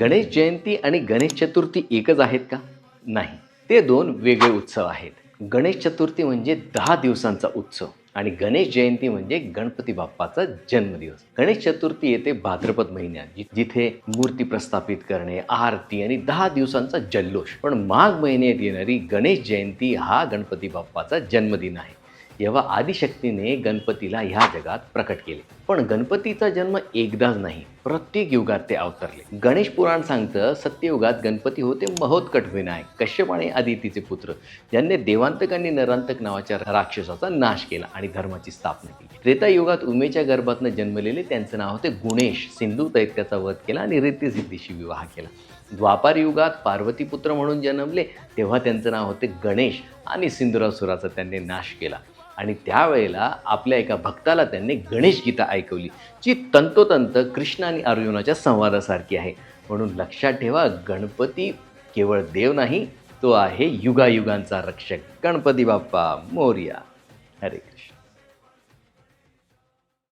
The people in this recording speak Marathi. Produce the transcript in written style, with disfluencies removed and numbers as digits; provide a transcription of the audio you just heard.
गणेश जयंती आणि गणेश चतुर्थी एकच आहेत का? नाही. ते दोन वेगळे उत्सव आहेत. गणेश चतुर्थी म्हणजे 10 दिवसांचा उत्सव आणि गणेश जयंती म्हणजे गणपती बाप्पाचा जन्मदिवस. गणेश चतुर्थी येते भाद्रपद महिन्यात, जिथे मूर्ती प्रस्थापित करणे, आरती आणि 10 दिवसांचा जल्लोष. पण माघ महिन्यात येणारी गणेश जयंती हा गणपती बाप्पाचा जन्मदिन आहे. जेव्हा आदिशक्तीने गणपतीला ह्या जगात प्रकट केले. पण गणपतीचा जन्म एकदाच नाही, प्रत्येक युगात ते अवतरले. गणेश पुराण सांगतं, सत्ययुगात गणपती होते महोत्कट विनायक, कश्यप आणि अदितीचे पुत्र, ज्यांनी देवांतक आणि नरांतक नावाच्या राक्षसाचा नाश केला आणि धर्माची स्थापना केली. त्रेतायुगात उमेच्या गर्भातनं जन्मलेले त्यांचं नाव होते गुणेश, सिंधू दैत्याचा वध केला आणि रिद्धिसिद्धीशी विवाह केला. द्वापार युगात पार्वतीपुत्र म्हणून जन्मले, तेव्हा त्यांचं नाव होते गणेश आणि सिंधुरासुराचा त्यांनी नाश केला. आणि त्यावेळेला आपल्या एका भक्ताला त्यांनी गणेश गीता ऐकवली, जी तंतोतंत कृष्ण आणि अर्जुनाच्या संवादासारखी आहे. म्हणून लक्षात ठेवा, गणपती केवळ देव नाही, तो आहे युगायुगांचा रक्षक. गणपती बाप्पा मोरया. हरे कृष्ण.